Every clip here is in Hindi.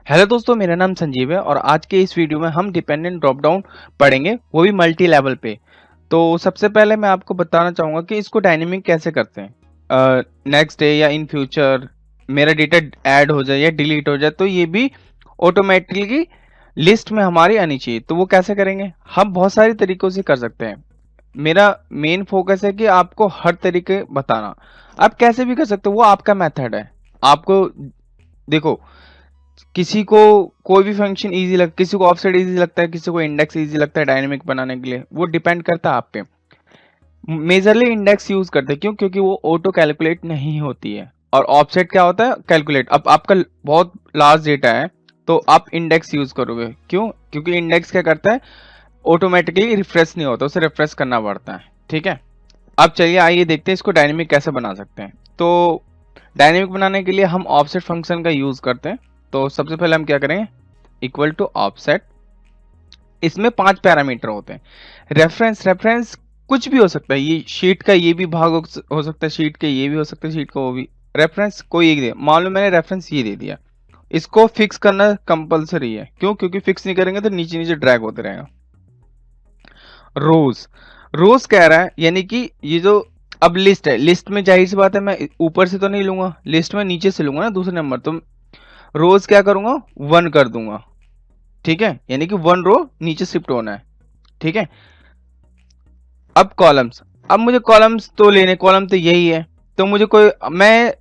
हेलो दोस्तों, मेरा नाम संजीव है और आज के इस वीडियो में हम डिपेंडेंट ड्रॉप डाउन पढ़ेंगे, वो भी मल्टी लेवल पे। तो सबसे पहले मैं आपको बताना चाहूँगा कि इसको डायनेमिक कैसे करते हैं। नेक्स्ट डे या इन फ्यूचर मेरा डेटा ऐड हो जाए या डिलीट हो जाए तो ये भी ऑटोमेटिकली लिस्ट में हमारी आनी चाहिए। तो वो कैसे करेंगे? हम बहुत सारे तरीकों से कर सकते हैं। मेरा मेन फोकस है कि आपको हर तरीके बताना। आप कैसे भी कर सकते हो, वो आपका मेथड है। आपको देखो, किसी को कोई भी फंक्शन इजी किसी को ऑफसेट इजी लगता है, किसी को इंडेक्स इजी लगता है डायनेमिक बनाने के लिए। वो डिपेंड करता है आप पे। मेजरली इंडेक्स यूज करते हैं, क्यों? क्योंकि वो ऑटो कैलकुलेट नहीं होती है। और ऑफसेट क्या होता है? कैलकुलेट। अब आपका बहुत लार्ज डेटा है तो आप इंडेक्स यूज करोगे। क्यों? क्योंकि इंडेक्स क्या करता है? ऑटोमेटिकली रिफ्रेश नहीं होता, उसे रिफ्रेश करना पड़ता है। ठीक है, अब चलिए आइए देखते हैं इसको डायनेमिक कैसे बना सकते हैं। तो डायनेमिक बनाने के लिए हम ऑफसेट फंक्शन का यूज करते हैं। तो सबसे पहले हम क्या करेंगे? Equal to offset. इसमें 5 पैरामीटर होते हैं। रेफरेंस, रेफरेंस कुछ भी हो सकता है। ये शीट का ये भी भाग हो सकता है, शीट के ये भी हो सकता है, शीट का वो भी। रेफरेंस कोई एक दे, मान लो मैंने रेफरेंस ये दे दिया। इसको फिक्स करना कंपलसरी है। क्यों? क्योंकि फिक्स नहीं करेंगे तो नीचे नीचे ड्रैग होते रहेगा। रोज, रोज कह रहा है यानी कि ये जो अब लिस्ट है, लिस्ट में जाहिर सी बात है मैं ऊपर से तो नहीं लूंगा, लिस्ट में नीचे से लूंगा ना, दूसरे नंबर। तो रोज क्या करूंगा? 1 कर दूंगा। ठीक है, यानी कि 1 रो नीचे शिफ्ट होना है। ठीक है, अब कॉलम्स। अब मुझे कॉलम्स तो लेने, कॉलम तो यही है। तो मुझे कोई, मैं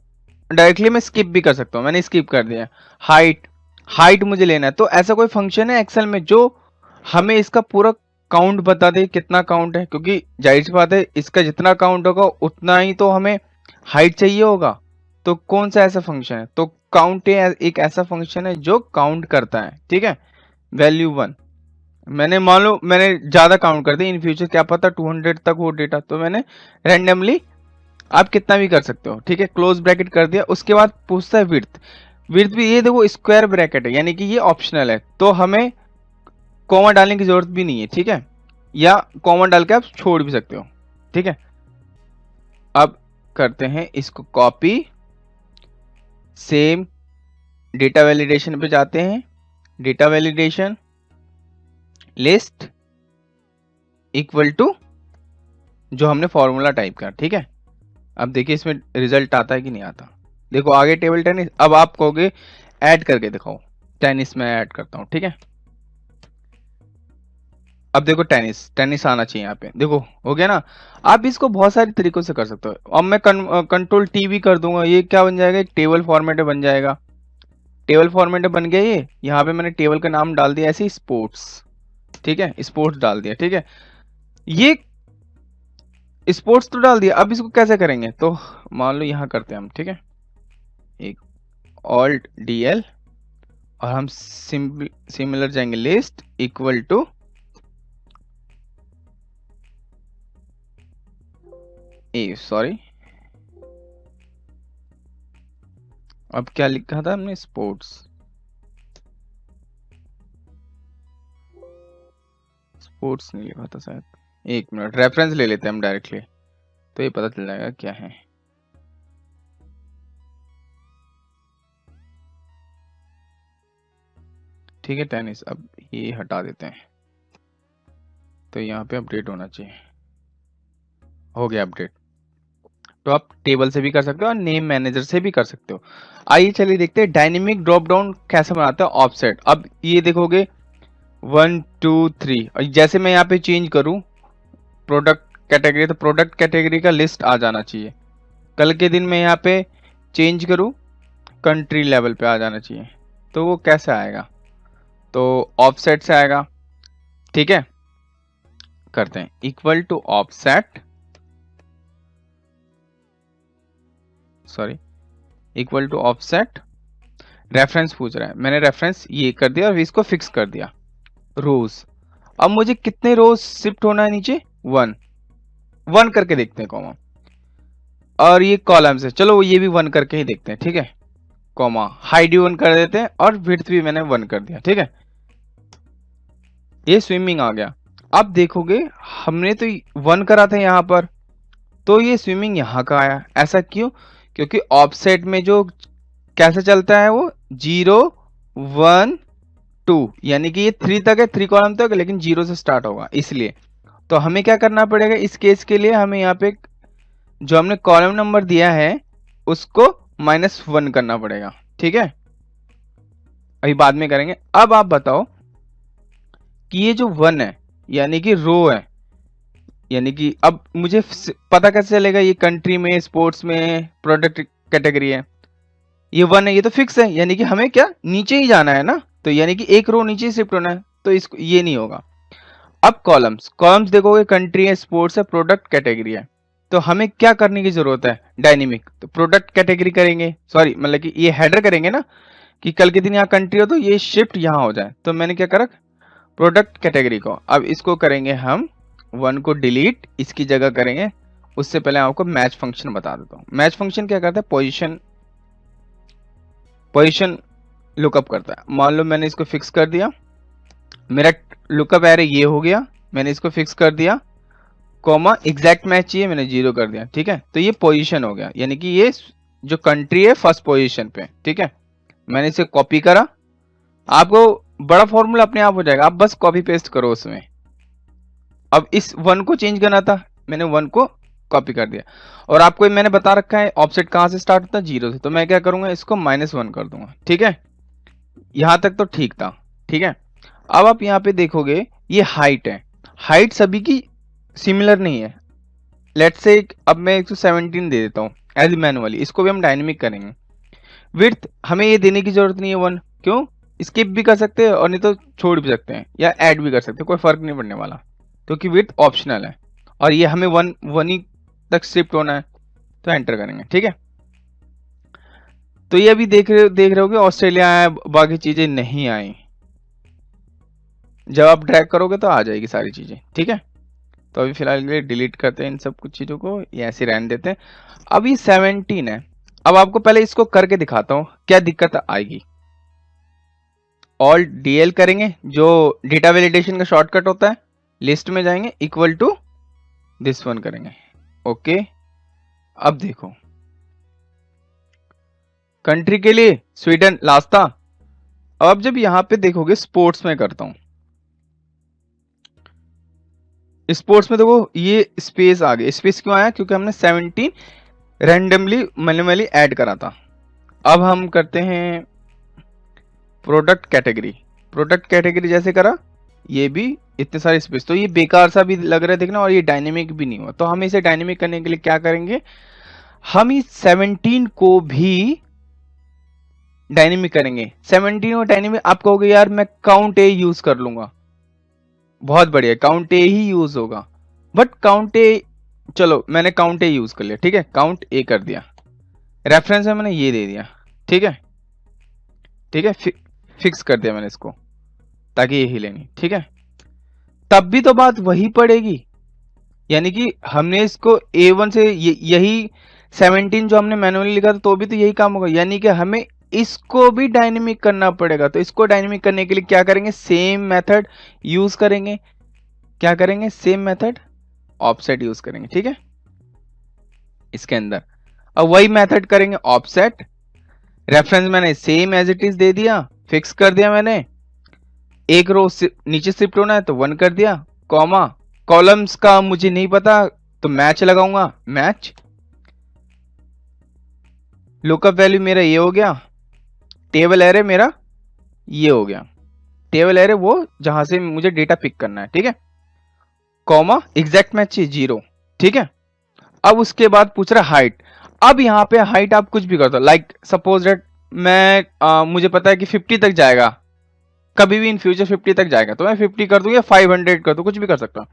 डायरेक्टली मैं स्किप भी कर सकता हूं। मैंने स्किप कर दिया। हाइट, हाइट मुझे लेना है। तो ऐसा कोई फंक्शन है एक्सेल में जो हमें इसका पूरा काउंट बता दे, कितना काउंट है? क्योंकि जाहिर सी बात है इसका जितना काउंट होगा उतना ही तो हमें हाइट चाहिए होगा। तो कौन सा ऐसा फंक्शन है? तो काउंट एक ऐसा फंक्शन है जो काउंट करता है। ठीक है, वैल्यू 1। मैंने मान लो मैंने ज्यादा काउंट कर दिया, इन फ्यूचर क्या पता 200 तक हो डेटा, तो मैंने रैंडमली, आप कितना भी कर सकते हो। ठीक है, क्लोज ब्रैकेट कर दिया। उसके बाद पूछता है विड्थ। विड्थ भी ये देखो स्क्वायर ब्रैकेट है, यानी कि ये ऑप्शनल है, तो हमें कॉमा डालने की जरूरत भी नहीं है। ठीक है, या कॉमा डाल के आप छोड़ भी सकते हो। ठीक है, अब करते हैं इसको कॉपी। सेम डेटा वैलिडेशन पे जाते हैं। Data validation list equal to जो हमने फॉर्मूला टाइप किया। ठीक है, अब देखिए इसमें रिजल्ट आता है कि नहीं आता। देखो आगे टेबल टेनिस। अब आप कहोगे ऐड करके दिखाओ। टेनिस में ऐड करता हूं। ठीक है, अब देखो टेनिस, टेनिस आना चाहिए यहाँ पे। देखो हो गया ना। आप इसको बहुत सारे तरीकों से कर सकते हो। अब मैं कंट्रोल टी भी कर दूंगा। ये क्या बन जाएगा? एक टेबल फॉर्मेट में बन जाएगा। टेबल फॉर्मेट में बन गया ये। यहाँ पे मैंने टेबल का नाम डाल दिया ऐसे, स्पोर्ट्स। ठीक है, स्पोर्ट्स डाल दिया। ठीक है, ये स्पोर्ट्स तो डाल दिया। अब इसको कैसे करेंगे? तो मान लो यहाँ करते हैं हम। ठीक है, एक ऑल्ट DL और हम सिमिलर जाएंगे लिस्ट इक्वल टू सॉरी, अब क्या लिखा था हमने? स्पोर्ट्स, स्पोर्ट्स नहीं लिखा था शायद। एक मिनट, रेफरेंस ले लेते हैं हम डायरेक्टली, तो ये पता चल जाएगा क्या है। ठीक है, टेनिस। अब ये हटा देते हैं, तो यहाँ पे अपडेट होना चाहिए। हो गया अपडेट। तो आप टेबल से भी कर सकते हो और नेम मैनेजर से भी कर सकते हो। आइए चलिए देखते हैं डायनेमिक ड्रॉप डाउन कैसे बनाते हैं ऑफसेट। अब ये देखोगे 1 2 3, और जैसे मैं यहाँ पे चेंज करूँ प्रोडक्ट कैटेगरी, तो प्रोडक्ट कैटेगरी का लिस्ट आ जाना चाहिए। कल के दिन मैं यहाँ पे चेंज करूँ कंट्री लेवल पे आ जाना चाहिए। तो वो कैसे आएगा? तो ऑफसेट से आएगा। ठीक है, करते हैं equal to offset, sorry, equal to offset. Reference पूछ रहा है, मैंने रेफरेंस ये कर दिया और इसको फिक्स कर दिया। रोज, अब मुझे कितने रोज शिफ्ट होना है नीचे? 1 1 करके देखते हैं कॉमा। और ये कॉलम्स है, चलो ये भी 1 करके ही देखते हैं। ठीक है, कॉमा, हाइट भी 1 कर देते हैं और विड्थ भी मैंने 1 कर दिया। ठीक है, ये स्विमिंग आ गया। अब देखोगे हमने तो 1 करा था यहाँ पर, तो ये स्विमिंग यहाँ का आया। ऐसा क्यों? क्योंकि ऑफसेट में जो कैसे चलता है वो 0 1 2, यानी कि ये 3 तक है, 3 कॉलम तक, लेकिन 0 से स्टार्ट होगा इसलिए। तो हमें क्या करना पड़ेगा इस केस के लिए, हमें यहाँ पे जो हमने कॉलम नंबर दिया है उसको -1 करना पड़ेगा, ठीक है। अभी बाद में करेंगे। अब आप बताओ कि ये जो 1 है यानी कि रो है, यानी कि अब मुझे पता कैसे चलेगा ये कंट्री में, स्पोर्ट्स में, प्रोडक्ट कैटेगरी है। ये 1 है, ये तो फिक्स है, यानी कि हमें क्या नीचे ही जाना है ना, तो यानी कि एक रो नीचे शिफ्ट होना है, तो इसको ये नहीं होगा। अब कॉलम्स, कॉलम्स देखोगे कंट्री है, स्पोर्ट्स है, प्रोडक्ट कैटेगरी है, तो हमें क्या करने की जरूरत है डायनेमिक, तो प्रोडक्ट कैटेगरी करेंगे, सॉरी मतलब कि ये हेडर करेंगे ना, कि कल के दिन यहाँ कंट्री हो तो ये शिफ्ट यहाँ हो जाए। तो मैंने क्या करा प्रोडक्ट कैटेगरी को, अब इसको करेंगे हम 1 को डिलीट, इसकी जगह करेंगे। उससे पहले आपको मैच फंक्शन बता देता हूँ। मैच फंक्शन क्या करता है, पोजीशन लुकअप करता है। मान लो मैंने इसको फिक्स कर दिया, मेरा लुकअप एरे ये हो गया, मैंने इसको फिक्स कर दिया, कॉमा एग्जैक्ट मैच चाहिए, मैंने 0 कर दिया, ठीक है। तो ये पोजीशन हो गया, यानी कि ये जो कंट्री है फर्स्ट पोजीशन पे, ठीक है। मैंने इसे कॉपी करा, आपको बड़ा फॉर्मूला अपने आप हो जाएगा, आप बस कॉपी पेस्ट करो उसमें। अब इस 1 को चेंज करना था, मैंने 1 को कॉपी कर दिया, और आपको मैंने बता रखा है ऑफसेट कहां से स्टार्ट होता है, 0 से, तो मैं क्या करूंगा इसको -1 कर दूंगा, ठीक है। यहां तक तो ठीक था, ठीक है। अब आप यहाँ पे देखोगे ये हाइट है, हाइट सभी की सिमिलर नहीं है। लेट्स से अब मैं 117 दे देता हूँ एज मैनुअली, इसको भी हम डायनेमिक करेंगे। विड्थ हमें ये देने की जरूरत नहीं है 1, क्यों, स्किप भी कर सकते हैं और नहीं तो छोड़ भी सकते हैं या ऐड भी कर सकते हैं, कोई फर्क नहीं पड़ने वाला, क्योंकि विड्थ ऑप्शनल है और ये हमें 1 ही तक शिफ्ट होना है, तो एंटर करेंगे, ठीक है। तो ये अभी देख रहे होगे ऑस्ट्रेलिया आया, बाकी चीजें नहीं आई, जब आप ड्रैग करोगे तो आ जाएगी सारी चीजें, ठीक है। तो अभी फिलहाल के लिए डिलीट करते हैं इन सब कुछ चीजों को, ये ऐसे रहने देते हैं। अब ये 17 है, अब आपको पहले इसको करके दिखाता हूं क्या दिक्कत आएगी। ऑल्ट DL करेंगे, जो डेटा वैलिडेशन का शॉर्टकट होता है, लिस्ट में जाएंगे, इक्वल टू दिस वन करेंगे, ओके। अब देखो कंट्री के लिए स्वीडन लास्ट था। अब जब यहां पे देखोगे स्पोर्ट्स में करता हूं, स्पोर्ट्स में देखो ये स्पेस आ गया, स्पेस क्यों आया, क्योंकि हमने 17 रैंडमली मैन्युअली ऐड करा था। अब हम करते हैं प्रोडक्ट कैटेगरी, प्रोडक्ट कैटेगरी जैसे करा, ये भी इतने सारे स्पेस, तो ये बेकार सा भी लग रहा है देखना, और ये डायनेमिक भी नहीं हुआ। तो हम इसे डायनेमिक करने के लिए क्या करेंगे, हम इस 17 को भी डायनेमिक करेंगे। 17 और डायनेमिक, आप कहोगे यार मैं काउंट ए यूज कर लूंगा, बहुत बढ़िया, काउंट ए ही यूज होगा, बट काउंट ए, चलो मैंने काउंट ए यूज कर लिया, ठीक है, काउंट ए कर दिया, रेफरेंस में मैंने ये दे दिया, ठीक है, ठीक है, फिक्स कर दिया मैंने इसको ताकि ये हिले नहीं, ठीक है। तब भी तो बात वही पड़ेगी, यानी कि हमने इसको A1 से यही 17 जो हमने मैनुअली लिखा था तो भी तो यही काम होगा, यानी कि हमें इसको भी डायनेमिक करना पड़ेगा। तो इसको डायनेमिक करने के लिए क्या करेंगे, सेम मेथड यूज करेंगे, क्या करेंगे, सेम मेथड ऑफसेट यूज करेंगे, ठीक है, इसके अंदर। अब वही मेथड करेंगे ऑफसेट, रेफरेंस मैंने सेम एज इट इज दे दिया, फिक्स कर दिया मैंने, एक रो नीचे शिफ्ट होना है तो 1 कर दिया, कॉमा कॉलम्स का मुझे नहीं पता तो मैच लगाऊंगा, मैच, लुकअप वैल्यू मेरा ये हो गया, टेबल एरे मेरा ये हो गया, टेबल एरे वो जहां से मुझे डेटा पिक करना है, ठीक है, कॉमा एग्जैक्ट मैच चाहिए 0, ठीक है। अब उसके बाद पूछ रहा हाइट, अब यहाँ पे हाइट आप कुछ भी कर दो, लाइक सपोज दैट मैं मुझे पता है कि 50 तक जाएगा, कभी भी इन फ्यूचर 50 तक जाएगा, तो मैं 50 कर दूं या 500 कर दूं, कुछ भी कर सकता हूं।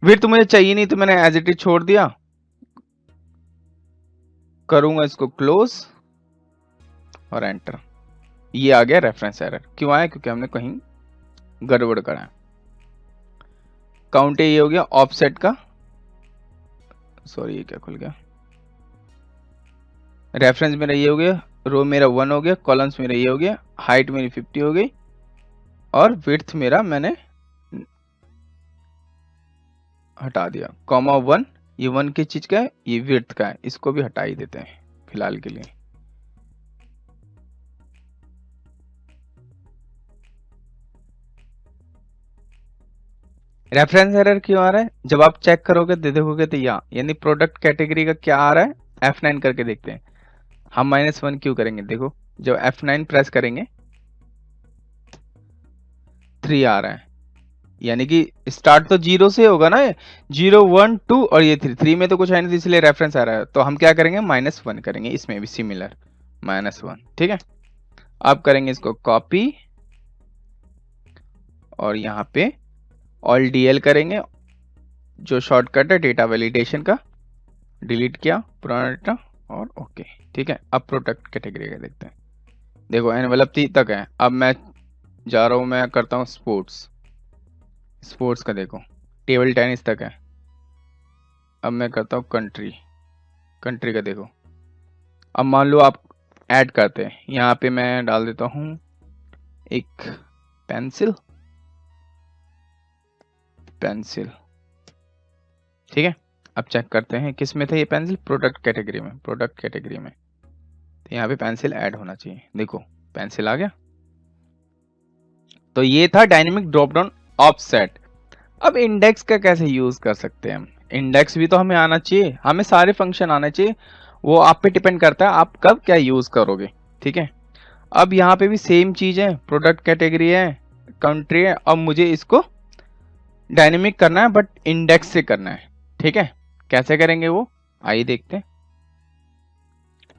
विड्थ मुझे चाहिए नहीं तो मैंने एज इट इज छोड़ दिया, करूंगा इसको क्लोज और एंटर, ये आ गया रेफरेंस एरर। क्यों आया, क्योंकि हमने कहीं गड़बड़ करा है। काउंट ये हो गया ऑफसेट का, सॉरी ये क्या खुल गया, रेफरेंस मेरा ये हो गया, रो मेरा 1 हो गया, कॉलम्स मेरा ये हो गया, हाइट मेरी 50 हो गई, और विड्थ मेरा मैंने हटा दिया, कॉमा 1, ये 1 की चीज का है, ये विड्थ का है, इसको भी हटा ही देते हैं फिलहाल के लिए। रेफरेंस एरर क्यों आ रहा है? जब आप चेक करोगे तो देखोगे तो यहाँ यानी प्रोडक्ट कैटेगरी का क्या आ रहा है, F9 करके देखते हैं। हम -1 क्यों करेंगे? देखो जब F9 प्रेस करेंगे 3 आ रहा है, यानी कि स्टार्ट तो 0 से होगा ना, 0 1 2 और ये 3 में तो कुछ है नहीं, इसलिए रेफरेंस आ रहा है। तो हम क्या करेंगे, -1 करेंगे, इसमें भी सिमिलर -1। ठीक है, अब करेंगे इसको कॉपी और यहाँ पे ऑल DL करेंगे, जो शॉर्टकट है डेटा वैलिडेशन का, डिलीट किया पुराना डेटा और ओके। ठीक है, अब प्रोडक्ट कैटेगरी का देखते हैं। देखो एनवेलप 3 तक है, अब मैं जा रहा हूँ, मैं करता हूँ स्पोर्ट्स का। देखो टेबल टेनिस तक है, अब मैं करता हूँ कंट्री का। देखो अब मान लो आप ऐड करते हैं, यहाँ पे मैं डाल देता हूँ एक पेंसिल। ठीक है, अब चेक करते हैं किस में था ये पेंसिल, प्रोडक्ट कैटेगरी में। तो यहाँ पे पेंसिल ऐड होना चाहिए। देखो पेंसिल आ गया। तो ये था डायनेमिक ड्रॉप डाउन ऑफसेट। अब इंडेक्स का कैसे यूज कर सकते हैं हम? इंडेक्स भी तो हमें आना चाहिए, हमें सारे फंक्शन आने चाहिए, वो आप पे डिपेंड करता है आप कब क्या यूज करोगे। ठीक है, अब यहाँ पे भी सेम चीज है, प्रोडक्ट कैटेगरी है, कंट्री है। अब मुझे इसको डायनेमिक करना है बट इंडेक्स से करना है। ठीक है, कैसे करेंगे वो आइए देखते हैं।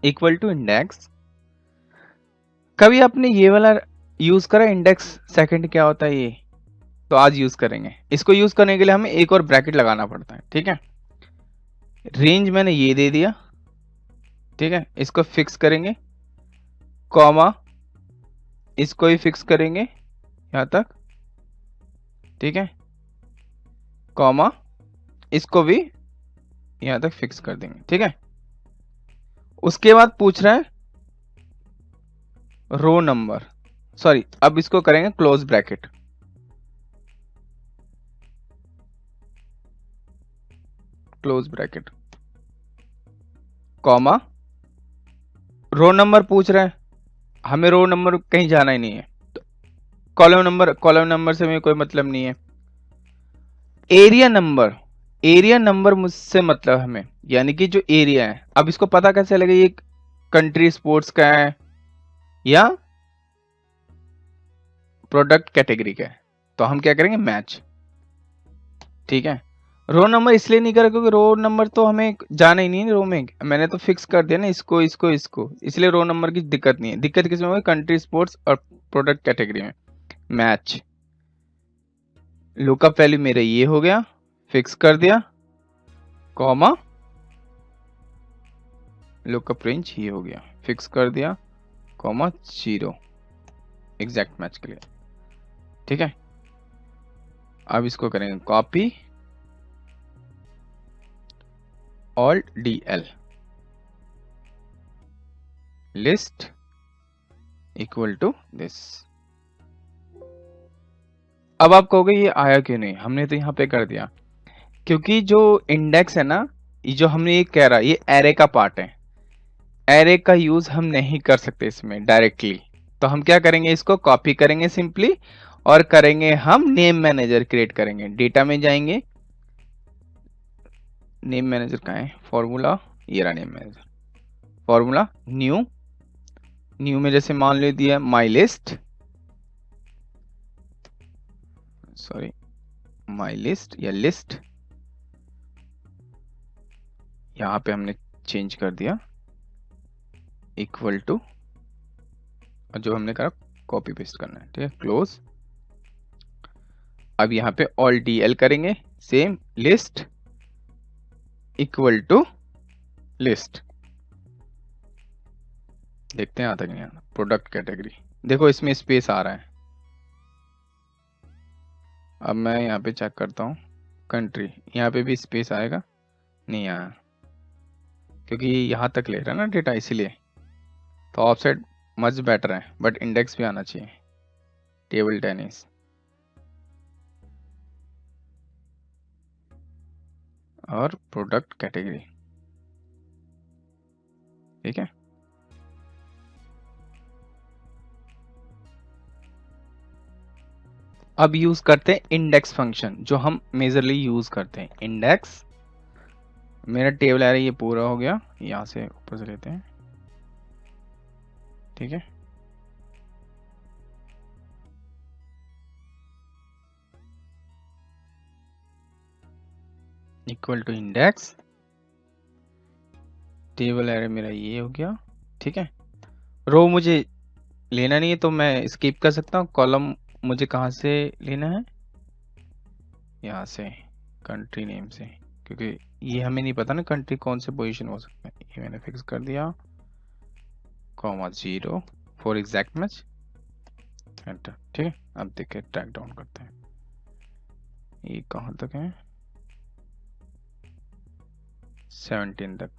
इक्वल टू इंडेक्स, कभी आपने ये वाला यूज करा इंडेक्स सेकंड क्या होता है ये? तो आज यूज करेंगे। इसको यूज करने के लिए हमें एक और ब्रैकेट लगाना पड़ता है। ठीक है, रेंज मैंने ये दे दिया। ठीक है, इसको फिक्स करेंगे, कॉमा इसको ही फिक्स करेंगे यहां तक। ठीक है, कॉमा इसको भी यहां तक फिक्स कर देंगे। ठीक है, उसके बाद पूछ रहा है रो नंबर, सॉरी अब इसको करेंगे close bracket, comma row number पूछ रहा है, हमें रो नंबर कहीं जाना ही नहीं है, तो कॉलम नंबर से हमें कोई मतलब नहीं है। एरिया नंबर मुझसे मतलब हमें, यानी कि जो एरिया है। अब इसको पता कैसे लगे ये कंट्री स्पोर्ट्स का है या प्रोडक्ट कैटेगरी का है? तो हम क्या करेंगे, मैच। ठीक है, रो नंबर इसलिए नहीं करा क्योंकि रो नंबर तो हमें जाना ही नहीं है रो में, मैंने तो फिक्स कर दिया ना इसको, इसलिए रो नंबर की दिक्कत नहीं है। दिक्कत किसमें होगी, कंट्री स्पोर्ट्स और प्रोडक्ट कैटेगरी में। मैच, लुकअप वैल्यू मेरा ये हो गया, फिक्स कर दिया, कॉमा लुकअप रेंज ये हो गया, फिक्स कर दिया, कॉमा 0 एग्जैक्ट मैच के लिए। ठीक है, अब इसको करेंगे copy, alt DL, list equal to this. अब आप कहोगे ये आया क्यों नहीं, हमने तो यहाँ पे कर दिया। क्योंकि जो इंडेक्स है ना, ये जो हमने ये कह रहा है ये एरे का पार्ट है, एरे का यूज हम नहीं कर सकते इसमें डायरेक्टली। तो हम क्या करेंगे, इसको कॉपी करेंगे सिंपली और करेंगे हम नेम मैनेजर क्रिएट करेंगे। डेटा में जाएंगे, नेम मैनेजर कहाँ है, फॉर्मूला, ये रहा नेम मैनेजर, फॉर्मूला न्यू में जैसे मान लो दिया my list, sorry my list या लिस्ट, यहां पे हमने चेंज कर दिया इक्वल टू, और जो हमने कहा कॉपी पेस्ट करना है। ठीक है, क्लोज। अब यहाँ पे ऑल DL करेंगे, same list equal to list, देखते हैं आता कि नहीं आता। प्रोडक्ट कैटेगरी, देखो इसमें स्पेस आ रहा है। अब मैं यहाँ पे चेक करता हूँ कंट्री, यहाँ पे भी स्पेस आएगा, नहीं आया क्योंकि यहाँ तक ले रहा है ना डेटा, इसीलिए। तो ऑफसेट मच बेटर है बट इंडेक्स भी आना चाहिए। टेबल टेनिस, और प्रोडक्ट कैटेगरी। ठीक है, अब यूज करते हैं इंडेक्स फंक्शन, जो हम मेजरली यूज करते हैं। इंडेक्स, मेरा टेबल आ रहा है, ये पूरा हो गया, यहां से ऊपर से लेते हैं, ठीक है। Equal to index, table array मेरा ये हो गया, ठीक है। रो मुझे लेना नहीं है तो मैं स्किप कर सकता हूँ। कॉलम मुझे कहाँ से लेना है, यहाँ से, कंट्री नेम से, क्योंकि ये हमें नहीं पता ना कंट्री कौन से पोजीशन हो सकता है। ये मैंने फिक्स कर दिया, comma 0 for exact match, enter, ठीक है। अब देखिए ट्रैक डाउन करते हैं, ये कहाँ तक है, 17 तक,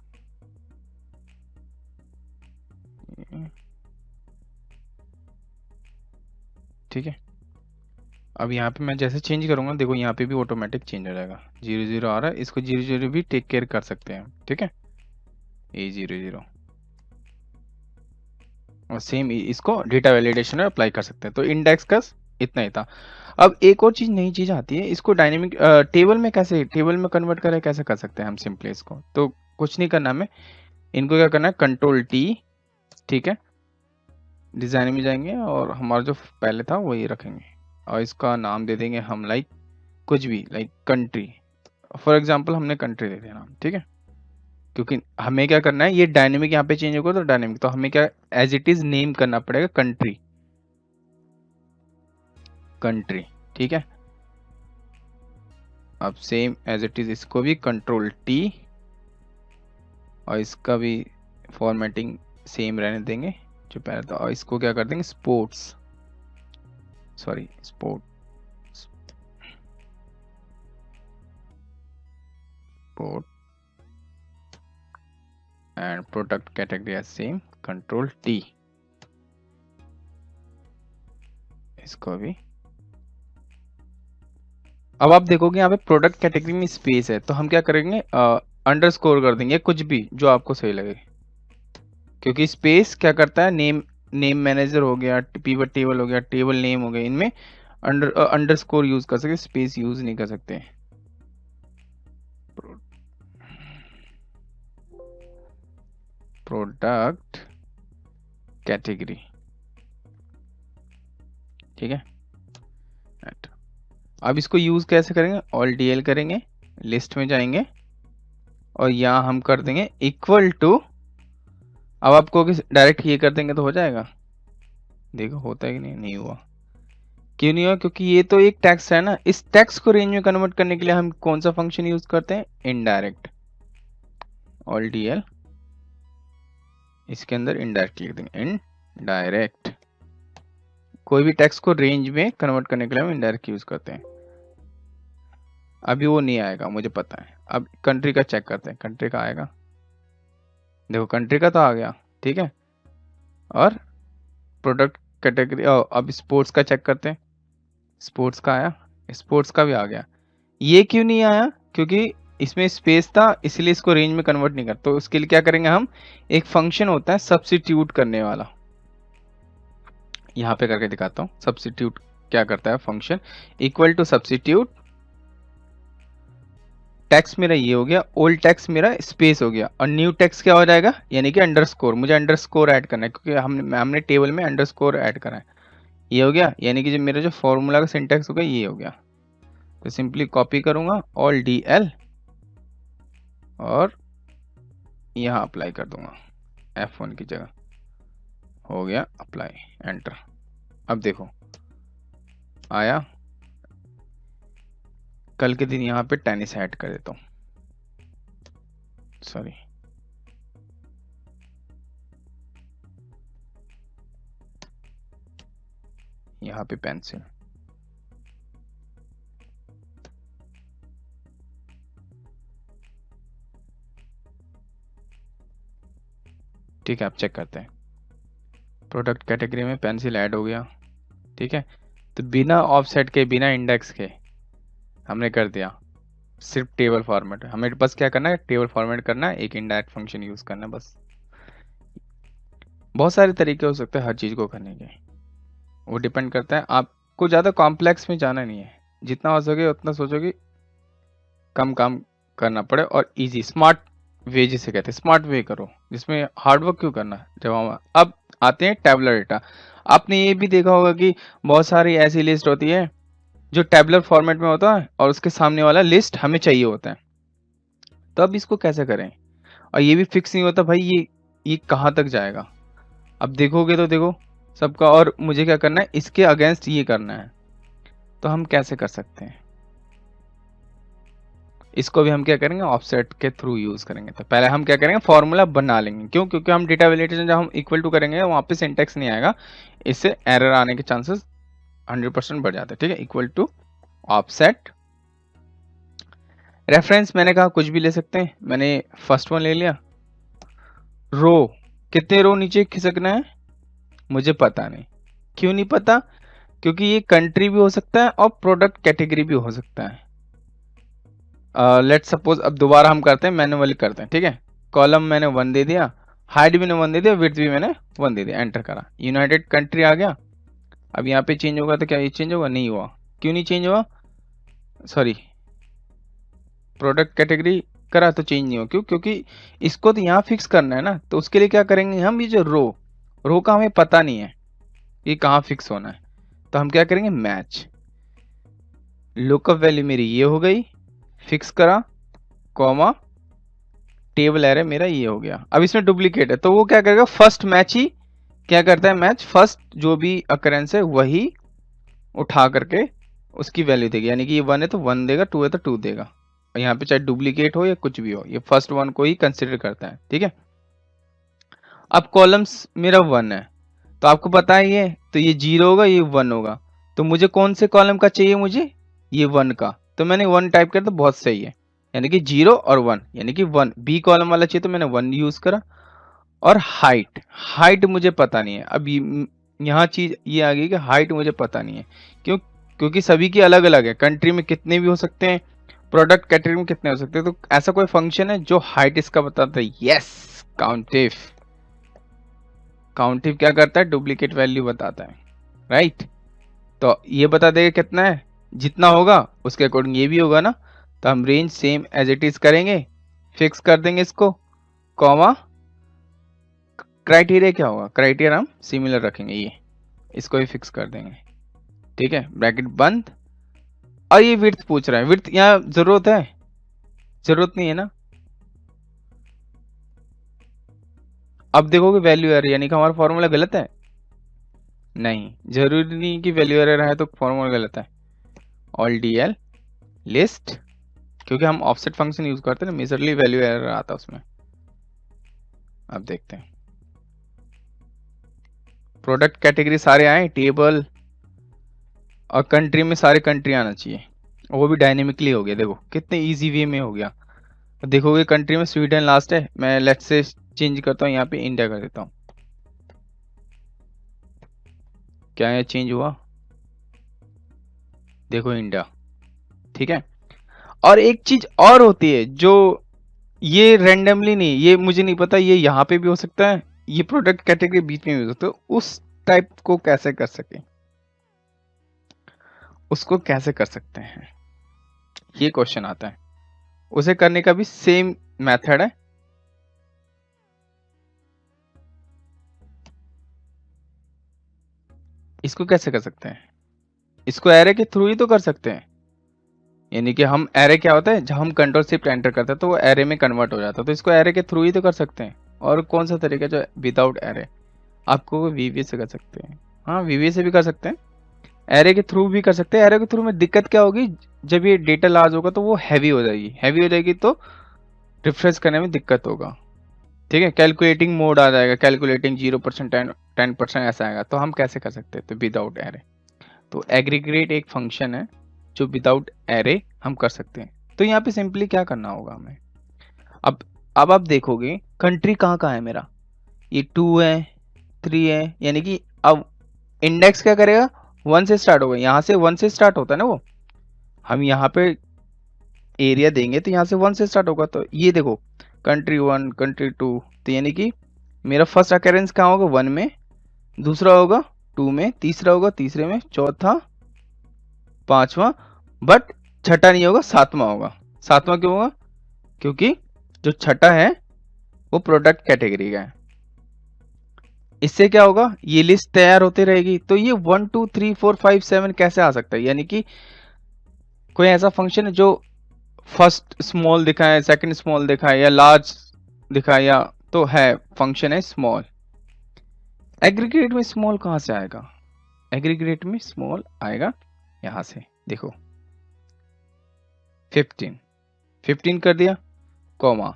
ठीक है। अब यहाँ पे मैं जैसे चेंज करूंगा, देखो यहाँ पे भी ऑटोमेटिक चेंज हो जाएगा, 0 0 आ रहा है, इसको 0 0 भी टेक केयर कर सकते हैं, ठीक है। ए 0 0 और सेम इसको डेटा वैलिडेशन में अप्लाई कर सकते हैं। तो इंडेक्स का इतना ही था। अब एक और चीज, नई चीज आती है, इसको डायनेमिक टेबल में कैसे, टेबल में कन्वर्ट करें, कैसे कर सकते हैं हम सिंपली इसको। तो कुछ नहीं करना हमें, इनको क्या करना है, कंट्रोल टी, ठीक है। डिजाइन में जाएंगे और हमारा जो पहले था वही रखेंगे, और इसका नाम दे देंगे हम, लाइक कुछ भी, लाइक कंट्री, फॉर एग्जांपल हमने कंट्री दे दिया नाम, ठीक है। क्योंकि हमें क्या करना है, ये डायनेमिक यहाँ पे चेंज होगा तो डायनेमिक, तो हमें क्या एज इट इज नेम करना पड़ेगा, कंट्री, कंट्री, ठीक है। अब सेम एज इट इज इसको भी कंट्रोल टी, और इसका भी फॉर्मेटिंग सेम रहने देंगे जो पहले था, और इसको क्या कर देंगे, sports, sorry sport, sport, and product category as same control T, इसको भी। अब आप देखोगे यहाँ पे प्रोडक्ट कैटेगरी में स्पेस है, तो हम क्या करेंगे, अंडरस्कोर कर देंगे, कुछ भी जो आपको सही लगे, क्योंकि स्पेस क्या करता है, नेम मैनेजर हो गया, पिवट टेबल हो गया, टेबल नेम हो गया, इनमें अंडरस्कोर यूज कर सकते, स्पेस यूज नहीं कर सकते। प्रोडक्ट कैटेगरी, ठीक है। अब इसको यूज कैसे करेंगे, ऑल डीएल करेंगे, लिस्ट में जाएंगे, और यहां हम कर देंगे इक्वल टू, अब आपको डायरेक्ट ये कर देंगे तो हो जाएगा, देखो होता है कि नहीं, नहीं हुआ। क्यों नहीं हुआ, क्योंकि ये तो एक टेक्स्ट है ना, इस टेक्स्ट को रेंज में कन्वर्ट करने के लिए हम कौन सा फंक्शन यूज करते हैं, इनडायरेक्ट, ऑल डीएल, इसके अंदर इनडायरेक्ट लिख देंगे, इनडायरेक्ट, कोई भी टेक्स्ट को रेंज में कन्वर्ट करने के लिए हम इनडायरेक्ट यूज करते हैं। अभी वो नहीं आएगा मुझे पता है। अब कंट्री का चेक करते हैं, कंट्री का आएगा, देखो कंट्री का तो आ गया, ठीक है। और प्रोडक्ट कैटेगरी, अब स्पोर्ट्स का चेक करते हैं, स्पोर्ट्स का आया, स्पोर्ट्स का भी आ गया। ये क्यों नहीं आया, क्योंकि इसमें स्पेस था, इसलिए इसको रेंज में कन्वर्ट नहीं कर। तो उसके लिए क्या करेंगे हम, एक फंक्शन होता है सब्स्टिट्यूट करने वाला, यहाँ पे करके दिखाता हूँ। सब्स्टिट्यूट क्या करता है, function equal to substitute, text मेरा ये हो गया, ओल्ड टेक्स्ट मेरा स्पेस हो गया, और न्यू टेक्स्ट क्या हो जाएगा, यानी कि अंडरस्कोर, मुझे अंडरस्कोर ऐड करना है, क्योंकि हमने टेबल में अंडरस्कोर ऐड करा है। ये हो गया, यानी कि जो मेरा जो फॉर्मूला का सिंटैक्स हो गया ये हो गया। तो सिंपली कॉपी करूंगा, ऑल डी एल, और यहाँ अप्लाई कर दूंगा F1 की जगह, हो गया अप्लाई, एंटर। अब देखो आया, कल के दिन यहाँ पे टेनिस ऐड कर देता हूँ, सॉरी, यहाँ पे पेंसिल, ठीक है। आप चेक करते हैं, प्रोडक्ट कैटेगरी में पेंसिल ऐड हो गया, ठीक है। तो बिना ऑफसेट के, बिना इंडेक्स के हमने कर दिया, सिर्फ टेबल फॉर्मेट। हमें बस क्या करना है, टेबल फॉर्मेट करना है, एक इनडायरेक्ट फंक्शन यूज करना है बस। बहुत सारे तरीके हो सकते हैं हर चीज को करने के, वो डिपेंड करता है आप आपको ज़्यादा कॉम्प्लेक्स में जाना नहीं है, जितना हो सके उतना सोचो कि कम काम करना पड़े और इजी स्मार्ट वे जिसे कहते हैं, स्मार्ट वे करो, जिसमें हार्ड वर्क क्यों करना। जब हम अब आते हैं टैबुलर डेटा, आपने ये भी देखा होगा कि बहुत सारी ऐसी लिस्ट होती है जो टैबुलर फॉर्मेट में होता है और उसके सामने वाला लिस्ट हमें चाहिए होता है। तो अब इसको कैसे करें, और ये भी फिक्स नहीं होता भाई ये कहाँ तक जाएगा। अब देखोगे तो देखो सबका, और मुझे क्या करना है, इसके अगेंस्ट ये करना है। तो हम कैसे कर सकते हैं, इसको भी हम क्या करेंगे, ऑफसेट के थ्रू यूज करेंगे। तो पहले हम क्या करेंगे, फॉर्मूला बना लेंगे। क्यों? क्योंकि हम डेटा वैलिडेशन जब हम इक्वल टू करेंगे वहां पे सिंटैक्स नहीं आएगा, इससे एरर आने के चांसेस 100% बढ़ जाते हैं। ठीक है, इक्वल टू ऑफसेट रेफरेंस, मैंने कहा कुछ भी ले सकते हैं, मैंने फर्स्ट वन ले लिया। रो, कितने रो नीचे खिसकना है मुझे पता नहीं। क्यों नहीं पता? क्योंकि ये कंट्री भी हो सकता है और प्रोडक्ट कैटेगरी भी हो सकता है। लेट्स सपोज, अब दोबारा हम करते हैं, मैन्युअली करते हैं। ठीक है, कॉलम मैंने 1 दे दिया, हाइट भी मैंने 1 दे दिया, विड्थ भी मैंने 1 दे दिया, एंटर करा, यूनाइटेड कंट्री आ गया। अब यहाँ पे चेंज होगा तो क्या ये चेंज होगा? नहीं हुआ। क्यों नहीं चेंज हुआ? सॉरी, प्रोडक्ट कैटेगरी करा तो चेंज नहीं हो। क्यों? क्योंकि इसको तो यहाँ फिक्स करना है ना, तो उसके लिए क्या करेंगे हम, ये जो रो का हमें पता नहीं है ये कहाँ फिक्स होना है, तो हम क्या करेंगे, मैच। लुकअप वैल्यू मेरी ये हो गई, फिक्स करा, कॉमा, टेबल एरे मेरा ये हो गया। अब इसमें डुप्लीकेट है तो वो क्या करेगा, फर्स्ट मैच ही क्या करता है, मैच फर्स्ट जो भी अकरेंस है वही उठा करके उसकी वैल्यू देगी। यानी कि ये 1 है तो 1 देगा, 2 है तो 2 देगा। और यहाँ पे चाहे डुप्लीकेट हो या कुछ भी हो, ये फर्स्ट 1 को ही कंसिडर करता है। ठीक है, अब कॉलम्स मेरा 1 है तो आपको पता है ये, तो ये 0 होगा, ये 1 होगा। तो मुझे कौन से कॉलम का चाहिए, मुझे ये 1 का, तो मैंने 1 टाइप कर, तो बहुत सही है। यानी कि 0 और 1, यानी कि 1 बी कॉलम वाला चाहिए तो मैंने 1 यूज करा। और हाइट मुझे पता नहीं है। अब यहाँ चीज ये आ गई कि हाइट मुझे पता नहीं है। क्यों? क्योंकि सभी की अलग अलग है, कंट्री में कितने भी हो सकते हैं, प्रोडक्ट कैटेगरी में कितने हो सकते हैं। तो ऐसा कोई फंक्शन है जो हाइट इसका बताता है? यस, काउंटिफ। काउंटिव क्या करता है, डुप्लीकेट वैल्यू बताता है, राइट। तो ये बता देगा कितना है, जितना होगा उसके अकॉर्डिंग ये भी होगा ना। तो हम range same as it is करेंगे, फिक्स कर देंगे इसको, कॉमा, क्राइटेरिया क्या होगा, क्राइटेरिया हम सिमिलर रखेंगे, ये इसको भी फिक्स कर देंगे। ठीक है, ब्रैकेट बंद। और ये विड्थ पूछ रहा है, विड्थ यहाँ जरूरत है? जरूरत नहीं है ना। अब देखोगे वैल्यू एरर, यानी कि हमारा फॉर्मूला गलत है? नहीं, जरूरी नहीं कि वैल्यू एरर है तो फॉर्मूला गलत है। ऑल डीएल लिस्ट, क्योंकि हम ऑफसेट फंक्शन यूज करते हैं ना, मेजरली वैल्यू एरर आता है उसमें। अब देखते हैं, प्रोडक्ट कैटेगरी सारे आए, टेबल और कंट्री में सारे कंट्री आना चाहिए, वो भी डायनेमिकली हो गया। देखो कितने इजी वे में हो गया। देखोगे कंट्री में स्वीडन लास्ट है, मैं लेट्स से चेंज करता हूँ, यहाँ पे इंडिया कर देता हूँ। क्या ये चेंज हुआ? देखो इंडिया। ठीक है, और एक चीज और होती है जो ये रैंडमली नहीं, ये मुझे नहीं पता, ये यहाँ पे भी हो सकता है, ये प्रोडक्ट कैटेगरी बीच में भी हो सकता है। उस टाइप को कैसे कर सके, उसको कैसे कर सकते हैं, ये क्वेश्चन आता है। उसे करने का भी सेम मेथड है। इसको कैसे कर सकते हैं, इसको एरे के थ्रू ही तो कर सकते हैं। यानी कि हम एरे क्या होता है, जब हम कंट्रोल शिफ्ट एंटर करते हैं तो वो एरे में कन्वर्ट हो जाता है। तो इसको एरे के थ्रू ही तो कर सकते हैं। और कौन सा तरीका जो विदाउट एरे, आपको वीवी से कर सकते हैं। हाँ, वीवी से भी कर सकते हैं, एरे के थ्रू भी कर सकते हैं। एरे के थ्रू में दिक्कत क्या होगी, जब ये डेटा लार्ज होगा तो वो हैवी हो जाएगी, हैवी हो जाएगी तो रिफ्रेश करने में दिक्कत होगा। ठीक है, कैलकुलेटिंग मोड आ जाएगा, कैलकुलेटिंग 0%, 10% ऐसा आएगा। तो हम कैसे कर सकते हैं, तो विदाउट एरे। तो एग्रीगेट एक फंक्शन है जो विदाउट एरे हम कर सकते हैं। तो यहाँ पे सिंपली क्या करना होगा हमें, अब आप देखोगे कंट्री कहाँ कहाँ है मेरा, ये 2 है, 3 है, यानी कि अब इंडेक्स क्या करेगा, 1 से स्टार्ट होगा। यहाँ से 1 से स्टार्ट होता है ना वो, हम यहाँ पे एरिया देंगे तो यहाँ से 1 से स्टार्ट होगा। तो ये देखो कंट्री 1, कंट्री 2, तो यानी कि मेरा फर्स्ट अकेरेंस कहाँ होगा, 1 में, दूसरा होगा 2 में, तीसरा होगा तीसरे में, चौथा 5वां, बट छठा नहीं होगा, 7वां होगा। 7वां क्यों होगा? क्योंकि जो छठा है वो प्रोडक्ट कैटेगरी का है। इससे क्या होगा, ये लिस्ट तैयार होती रहेगी। तो ये 1 2 3 4 5 7 कैसे आ सकता है? यानी कि कोई ऐसा फंक्शन है जो फर्स्ट स्मॉल दिखाए, सेकंड स्मॉल दिखाए, या लार्ज दिखाए, या तो है फंक्शन है स्मॉल। एग्रीगेट में स्मॉल कहां से आएगा? एग्रीगेट में स्मॉल आएगा यहां से, देखो 15 कर दिया, कॉमा,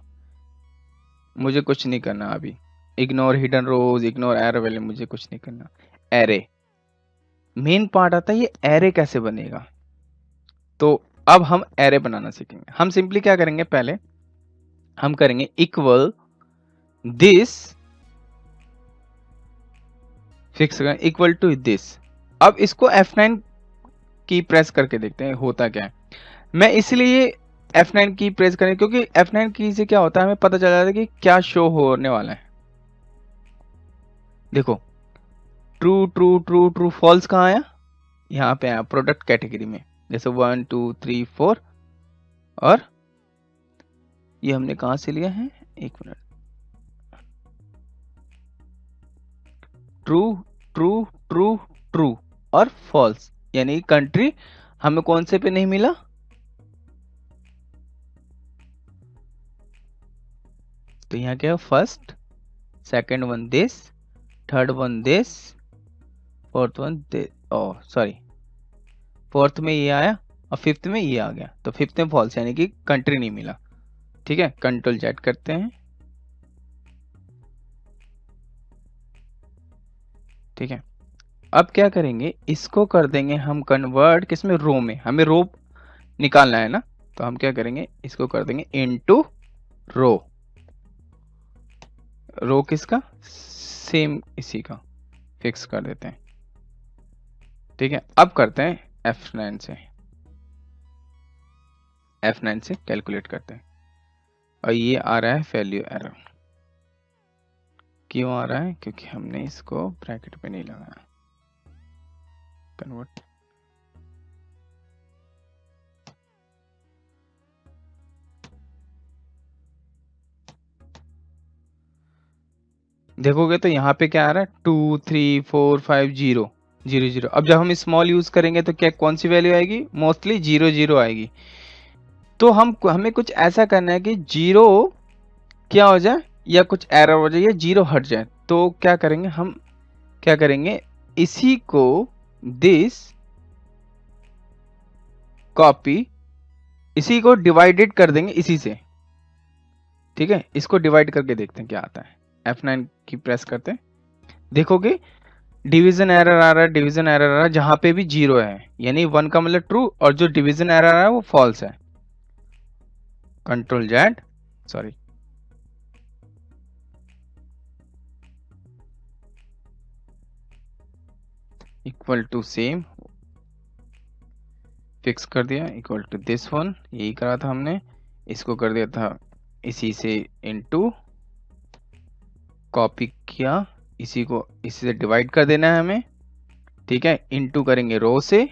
मुझे कुछ नहीं करना अभी, इग्नोर हिडन रोज, इग्नोर एरे वैल्यू, मुझे कुछ नहीं करना। एरे मेन पार्ट आता है, ये एरे कैसे बनेगा? तो अब हम एरे बनाना सीखेंगे। हम सिंपली क्या करेंगे, पहले हम करेंगे इक्वल दिस, फिक्स करेंगे इक्वल टू दिस। अब इसको F9 की प्रेस करके देखते हैं होता क्या है। मैं इसलिए F9 की प्रेस करें क्योंकि F9 की से क्या होता है, हमें पता चल जाता है कि क्या शो होने वाला है। देखो true true true true false कहाँ आया? यहाँ पे आया प्रोडक्ट कैटेगरी में, जैसे 1 2 3 4, और ये हमने कहां से लिया है, एक minute, true true true true और फॉल्स, यानी कंट्री हमें कौन से पे नहीं मिला, तो यहाँ क्या है, first, second one this, third one this, fourth one this, oh sorry, fourth में ये आया और फिफ्थ में ये आ गया, तो फिफ्थ में फॉल्स, यानी कि कंट्री नहीं मिला। ठीक है, कंट्रोल जेड करते हैं। ठीक है, अब क्या करेंगे, इसको कर देंगे हम कन्वर्ट किसमें, रो में, हमें रो निकालना है ना, तो हम क्या करेंगे, इसको कर देंगे इनटू रो। रो किसका, सेम इसी का, फिक्स कर देते हैं। ठीक है, अब करते हैं F9 से, F9 से कैलकुलेट करते हैं, और ये आ रहा है वैल्यू एरर। क्यों आ रहा है? क्योंकि हमने इसको ब्रैकेट पे नहीं लगाया। कन्वर्ट, देखोगे तो यहाँ पे क्या आ रहा है, 2 3 4 5 0 0 0। अब जब हम स्मॉल यूज करेंगे तो क्या कौन सी वैल्यू आएगी, मोस्टली 0 0 आएगी। तो हमें कुछ ऐसा करना है कि 0 क्या हो जाए, या कुछ एरर हो जाए, या 0 हट जाए। तो क्या करेंगे, हम क्या करेंगे, इसी को दिस कॉपी, इसी को डिवाइडेड कर देंगे इसी से। ठीक है, इसको डिवाइड करके देखते हैं क्या आता है। F9 की प्रेस करते हैं, देखोगे डिवीजन एरर आ रहा है, डिवीजन एरर आ रहा है, जहां पे भी 0 है, यानी 1 का मतलब ट्रू, और जो डिवीजन एरर आ रहा है वो फॉल्स है। Control Z, sorry, equal to same, fix कर दिया, इक्वल टू दिस वन, यही करा था हमने, इसको कर दिया था इसी से इनटू, कॉपी किया, इसी को इसी से डिवाइड कर देना है हमें। ठीक है, इनटू करेंगे रो से,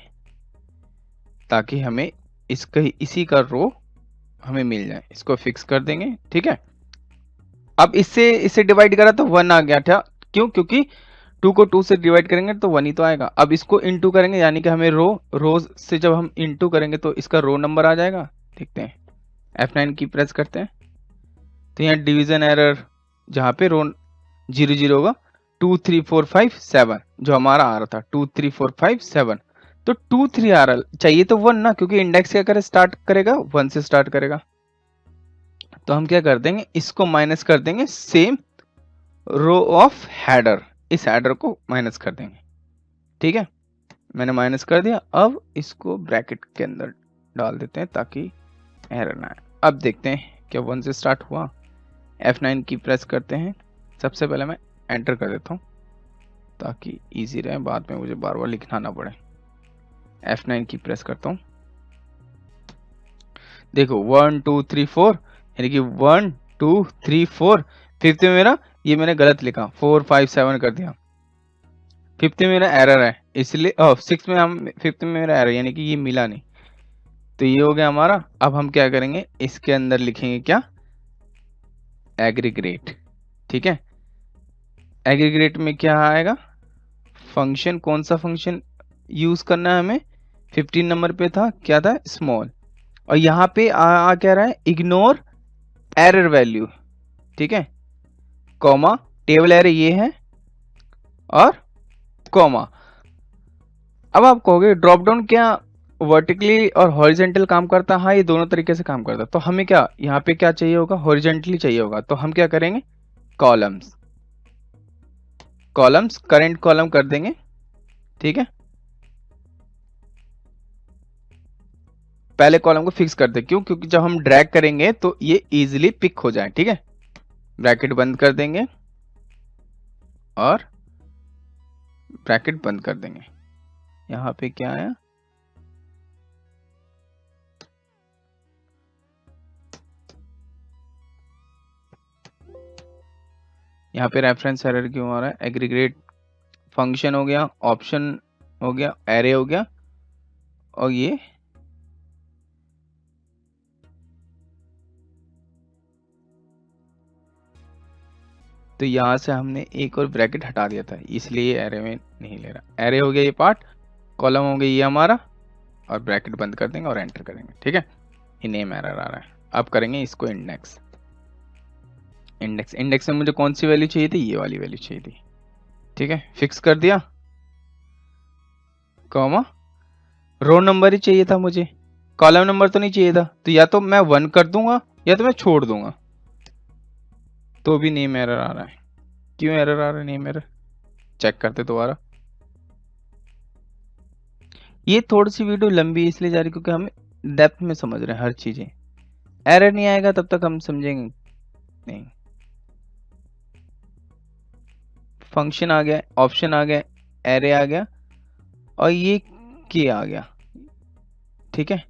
ताकि हमें इसका इसी का रो हमें मिल जाए, इसको फिक्स कर देंगे। ठीक है, अब इससे डिवाइड करा तो 1 आ गया था, क्यों, क्योंकि 2 को 2 से डिवाइड करेंगे तो 1 ही तो आएगा। अब इसको इनटू करेंगे, यानी कि हमें रोज से जब हम इनटू करेंगे तो इसका रो नंबर आ जाएगा। देखते हैं, F9 की प्रेस करते हैं, तो यहाँ डिवीजन एरर जहाँ पे रो 0 0 होगा, 2 3 4 5 7 जो हमारा आ रहा था, 2 3 4 5 7, तो 2 3 आ रहा चाहिए तो 1 ना, क्योंकि इंडेक्स क्या करे, स्टार्ट करेगा 1 से स्टार्ट करेगा। तो हम क्या कर देंगे, इसको माइनस कर देंगे सेम रो ऑफ हेडर, इस हेडर को माइनस कर देंगे। ठीक है, मैंने माइनस कर दिया। अब इसको ब्रैकेट के अंदर डाल देते हैं ताकि एरर ना आए। अब देखते हैं क्या 1 से स्टार्ट हुआ। F9 की प्रेस करते हैं, सबसे पहले मैं एंटर कर देता हूँ ताकि इजी रहे, बाद में मुझे बार बार लिखना ना पड़े। F9 की प्रेस करता हूँ, देखो 1 2 3 4, यानी कि 1 2 3 4, फिफ्थ में मेरा, ये मैंने गलत लिखा, 4 5 7 कर दिया, फिफ्थ में मेरा एरर है, इसलिए 6 में हम 5th में मेरा एरर यानी कि ये मिला नहीं, तो ये हो गया हमारा। अब हम क्या करेंगे, इसके अंदर लिखेंगे क्या, एग्रीगेट। ठीक है, एग्रीगेट में क्या आएगा, फंक्शन, कौन सा फंक्शन यूज करना है हमें, 15 नंबर पे था, क्या था, स्मॉल। और यहाँ पे आ क्या रहा है, इग्नोर एरर वैल्यू। ठीक है, कॉमा, टेबल एरर ये है, और कॉमा। अब आप कहोगे ड्रॉप डाउन क्या वर्टिकली और हॉरिजेंटल काम करता है? हाँ, ये दोनों तरीके से काम करता है। तो हमें क्या यहाँ पे क्या चाहिए होगा, हॉरिजेंटली चाहिए होगा, तो हम क्या करेंगे, कॉलम्स, कॉलम्स करंट कॉलम कर देंगे। ठीक है, पहले कॉलम को फिक्स कर दे, क्यों, क्योंकि जब हम ड्रैग करेंगे तो ये इजीली पिक हो जाए। ठीक है, ब्रैकेट बंद कर देंगे और ब्रैकेट बंद कर देंगे। यहाँ पे क्या आया, यहाँ पे रेफरेंस एरर क्यों आ रहा है, एग्रीगेट फंक्शन हो गया, ऑप्शन हो गया, एरे हो गया, और ये तो यहाँ से हमने एक और ब्रैकेट हटा दिया था, इसलिए ये एरे में नहीं ले रहा। एरे हो गया ये पार्ट, कॉलम हो गया ये हमारा, और ब्रैकेट बंद कर देंगे और एंटर करेंगे। ठीक है, ये नेम एरर आ रहा है। अब करेंगे इसको इंडेक्स। इंडेक्स, इंडेक्स में मुझे कौन सी वैल्यू चाहिए थी, ये वाली वैल्यू चाहिए थी। ठीक है, फिक्स कर दिया, कॉमा, रो नंबर ही चाहिए था मुझे, कॉलम नंबर तो नहीं चाहिए था। तो या तो मैं 1 कर दूंगा या तो मैं छोड़ दूंगा, तो भी नेम एरर आ रहा है। क्यों एरर आ रहा है नेम एरर, चेक करते दोबारा। ये थोड़ी सी वीडियो लंबी इसलिए जा रही क्योंकि हम डेप्थ में समझ रहे हैं हर चीजें। एरर नहीं आएगा तब तक हम समझेंगे नहीं। फंक्शन आ गया, ऑप्शन आ गया, एरे आ गया, और ये की आ गया। ठीक है,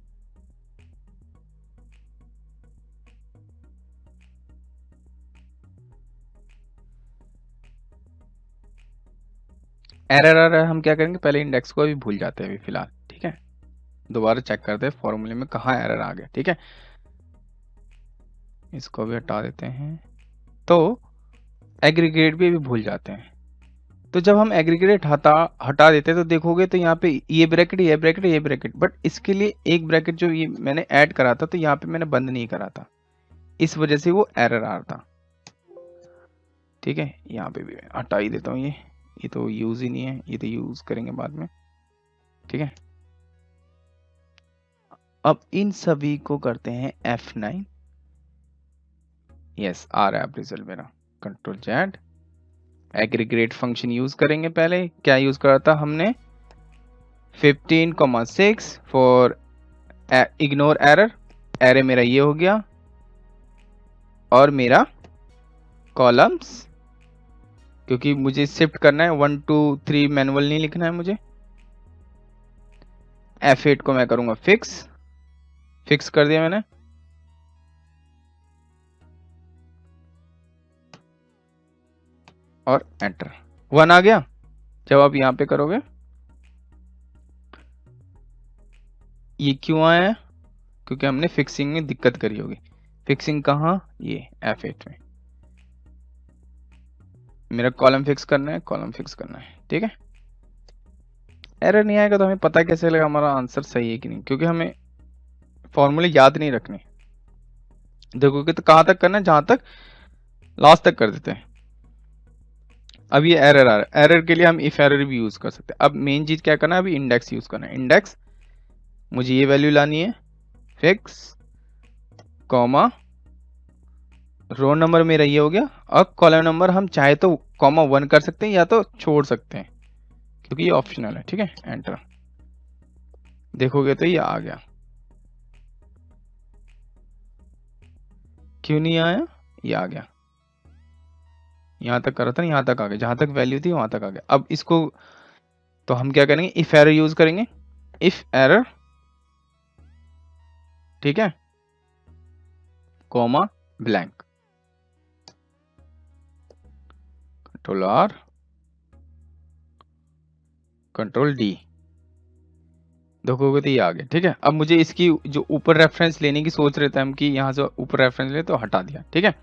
एरर आ रहा है, हम क्या करेंगे, पहले इंडेक्स को अभी भूल जाते हैं अभी फिलहाल। ठीक है, दोबारा चेक करते हैं फॉर्मूले में कहाँ एरर आ गया। ठीक है, इसको भी हटा देते हैं। तो एग्रीगेट भी अभी भूल जाते हैं। तो जब हम एग्रीगेट हटा देते हैं तो देखोगे तो यहाँ पे ये ब्रैकेट, ये ब्रैकेट, ये ब्रैकेट, बट इसके लिए एक ब्रैकेट जो ये मैंने ऐड करा था तो यहाँ पे मैंने बंद नहीं करा था, इस वजह से वो एरर आ रहा था। ठीक है, यहाँ पे भी हटा ही देता हूँ ये तो यूज ही नहीं है, ये तो यूज करेंगे बाद में। ठीक है, अब इन सभी को करते हैं F9। यस, आ रहा है अब रिजल्ट मेरा, control Z, aggregate function use करेंगे। पहले क्या यूज करा था हमने, 15,6 फॉर इग्नोर एरर, एरे मेरा ये हो गया, और मेरा कॉलम्स, क्योंकि मुझे शिफ्ट करना है 1 2 3 मैनुअल नहीं लिखना है मुझे। F8 को मैं करूंगा फिक्स, फिक्स कर दिया मैंने, और एंटर। 1 आ गया। जब आप यहां पे करोगे, ये क्यों आया है, क्योंकि हमने फिक्सिंग में दिक्कत करी होगी। फिक्सिंग कहाँ, ये F8 में। मेरा कॉलम फिक्स करना है, कॉलम फिक्स करना है। ठीक है, एरर नहीं आएगा तो हमें पता कैसे लगा हमारा आंसर सही है कि नहीं, क्योंकि हमें फॉर्मूले याद नहीं रखने। देखोगे तो कहां तक करना है, जहां तक लास्ट तक कर देते हैं। अब ये एरर आ रहा है, एरर के लिए हम इफ एरर भी यूज कर सकते हैं। अब मेन चीज क्या करना है, अभी इंडेक्स यूज करना है। इंडेक्स, मुझे ये वैल्यू लानी है, फिक्स, कॉमा, रो नंबर मेरा ये हो गया, और कॉलम नंबर हम चाहे तो कॉमा 1 कर सकते हैं या तो छोड़ सकते हैं, क्योंकि ये ऑप्शनल है। ठीक है, एंटर। देखोगे तो ये आ गया। क्यों नहीं आया, ये आ गया। यहां तक कर रहा था, यहां तक आ गया, जहां तक वैल्यू थी वहां तक आ गया। अब इसको तो हम क्या करेंगे, इफ एरर यूज करेंगे, इफ एरर, ठीक है, comma, blank, control R, control D, देखोगे तो ये आ गया। ठीक है, अब मुझे इसकी जो ऊपर रेफरेंस लेने की सोच रहे थे हम कि यहाँ से ऊपर रेफरेंस ले, तो हटा दिया। ठीक है,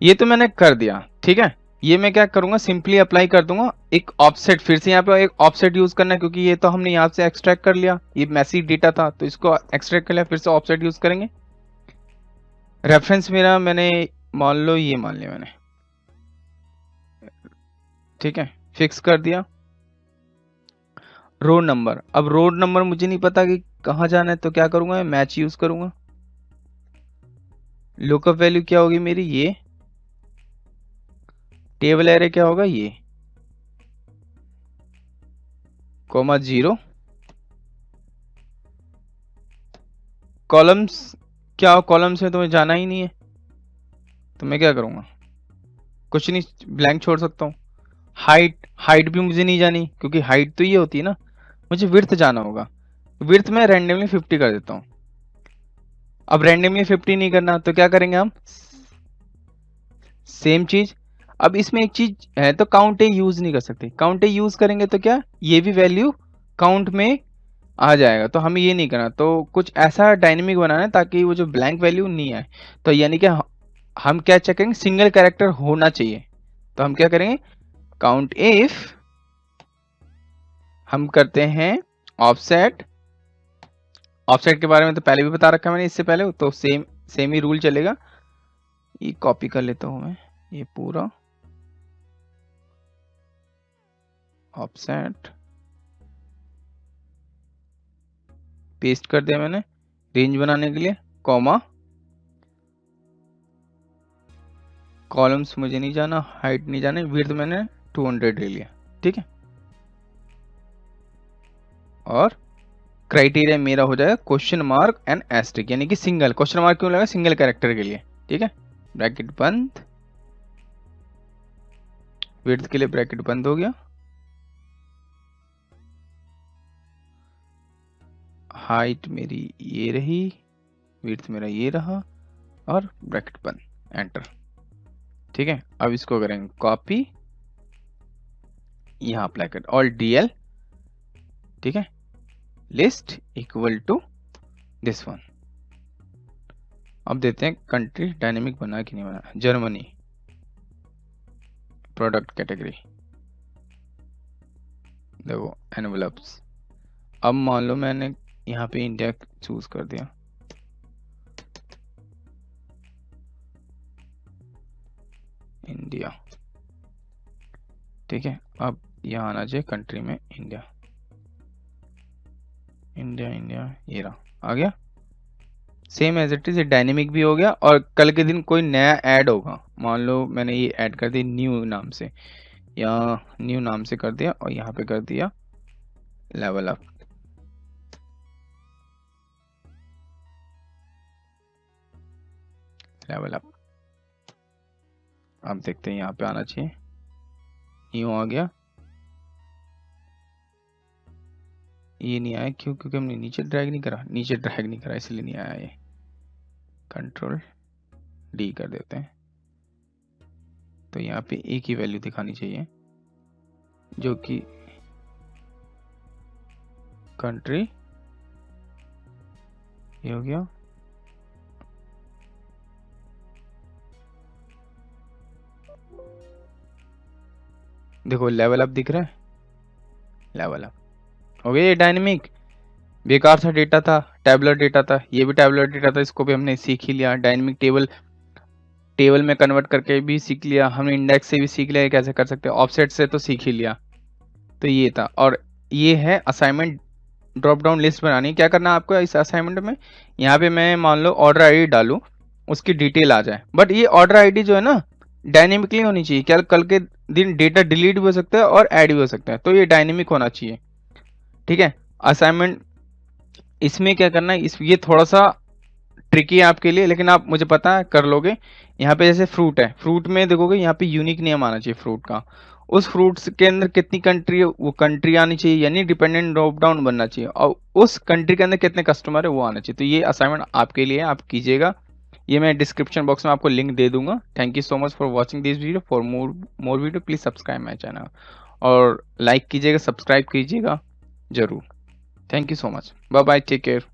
ये तो मैंने कर दिया। ठीक है, ये मैं क्या करूंगा, सिंपली अप्लाई कर दूंगा एक ऑफसेट। फिर से यहाँ पे एक ऑफसेट यूज करना है, क्योंकि ये तो हमने यहाँ से एक्सट्रैक्ट कर लिया, ये मैसी डेटा था तो इसको एक्सट्रैक्ट कर लिया, फिर से ऑफसेट यूज करेंगे। रेफरेंस मेरा मैंने मान लो ये मान लिया मैंने। ठीक है, फिक्स कर दिया। रोड नंबर, अब रोड नंबर मुझे नहीं पता कि कहाँ जाना है, तो क्या करूंगा, मैच यूज करूंगा। लुकअप वैल्यू क्या होगी मेरी, ये टेबल एरे क्या होगा, ये कोमा 0, कॉलम्स क्या, कॉलम्स में तुम्हें जाना ही नहीं है तो मैं क्या करूंगा, कुछ नहीं, ब्लैंक छोड़ सकता हूँ। हाइट भी मुझे नहीं जानी, क्योंकि हाइट तो ये होती है ना, मुझे विड्थ जाना होगा। विड्थ में रैंडमली 50 कर देता हूँ। अब रैंडमली 50 नहीं करना तो क्या करेंगे हम, सेम चीज। अब इसमें एक चीज है, तो काउंट ए यूज नहीं कर सकते, काउंट ए यूज करेंगे तो क्या, ये भी वैल्यू काउंट में आ जाएगा, तो हमें ये नहीं करना। तो कुछ ऐसा डायनेमिक बनाना है ताकि वो जो ब्लैंक वैल्यू नहीं आए। तो यानी कि हम क्या चेक करेंगे, सिंगल कैरेक्टर होना चाहिए। तो हम क्या करेंगे, काउंट इफ, हम करते हैं ऑफसेट। ऑफसेट के बारे में तो पहले भी बता रखा है मैंने इससे पहले, तो सेम ही रूल चलेगा। ये कॉपी कर लेता हूं मैं, ये पूरा ऑफसेट पेस्ट कर दिया मैंने रेंज बनाने के लिए, कॉमा, कॉलम्स मुझे नहीं जाना, हाइट नहीं जाना, विड्थ मैंने 200 ले लिया। ठीक है, और क्राइटेरिया मेरा हो जाएगा क्वेश्चन मार्क एंड एस्ट्रिक, यानी कि सिंगल। क्वेश्चन मार्क क्यों लगा, सिंगल कैरेक्टर के लिए। ठीक है, ब्रैकेट बंद, विड्थ के लिए ब्रैकेट बंद हो गया, हाइट मेरी ये रही, विड्थ मेरा ये रहा, और ब्रैकेट बंद, एंटर। ठीक है, अब इसको करेंगे कॉपी, यहां अप्लाई कर, ऑल डीएल। ठीक है, list equal to this one. अब देते हैं कंट्री, डायनेमिक बना कि नहीं बना, जर्मनी, प्रोडक्ट कैटेगरी, देखो एनवेलप्स। अब मान लो मैंने यहाँ पे इंडिया चूज कर दिया, इंडिया। ठीक है, अब यहाँ आना चाहिए कंट्री में इंडिया, इंडिया इंडिया, ये रहा, आ गया। सेम एज इट इज, ये डायनेमिक भी हो गया। और कल के दिन कोई नया ऐड होगा, मान लो मैंने ये ऐड कर दी न्यू नाम से, या न्यू नाम से कर दिया, और यहाँ पे कर दिया लेवल अप। लेवल अप, अब देखते हैं यहाँ पे आना चाहिए, न्यू आ गया। ये नहीं आया क्यों, क्योंकि हमने नीचे ड्रैग नहीं करा, इसलिए नहीं आया ये। कंट्रोल डी कर देते हैं, तो यहाँ पे एक ही वैल्यू दिखानी चाहिए, जो कि कंट्री, ये हो गया। देखो लेवल अप दिख रहा है, लेवल अप हो गया। ये डायनेमिक बेकार सा डेटा था, टैबुलर डेटा था, ये भी टैबुलर डेटा था, इसको भी हमने सीख ही लिया। डायनेमिक टेबल में कन्वर्ट करके भी सीख लिया हमने, इंडेक्स से भी सीख लिया कैसे कर सकते हैं, ऑफसेट से तो सीख ही लिया। तो ये था, और ये है असाइनमेंट ड्रॉप डाउन लिस्ट बनानी। क्या करना है आपको इस असाइनमेंट में, यहाँ पे मैं मान लो ऑर्डर आईडी डालूं, उसकी डिटेल आ जाए, बट ये ऑर्डर आईडी जो है ना डायनेमिकली होनी चाहिए। क्या कल के दिन डेटा डिलीट भी हो सकता है और ऐड भी हो सकता है, तो ये डायनेमिक होना चाहिए। ठीक है, असाइनमेंट इसमें क्या करना है, ये थोड़ा सा ट्रिकी है आपके लिए, लेकिन आप, मुझे पता है कर लोगे। यहाँ पे जैसे फ्रूट है, फ्रूट में देखोगे यहाँ पे यूनिक नेम आना चाहिए फ्रूट का, उस फ्रूट्स के अंदर कितनी कंट्री है वो कंट्री आनी चाहिए, यानी डिपेंडेंट ड्रॉप डाउन बनना चाहिए, और उस कंट्री के अंदर कितने कस्टमर है वो आना चाहिए। तो ये असाइनमेंट आपके लिए, आप कीजिएगा। ये मैं डिस्क्रिप्शन बॉक्स में आपको लिंक दे दूंगा। Thank you so much for watching this video. For more video please subscribe my channel. और लाइक कीजिएगा, सब्सक्राइब कीजिएगा ज़रूर। Thank you so much. Bye bye, take care.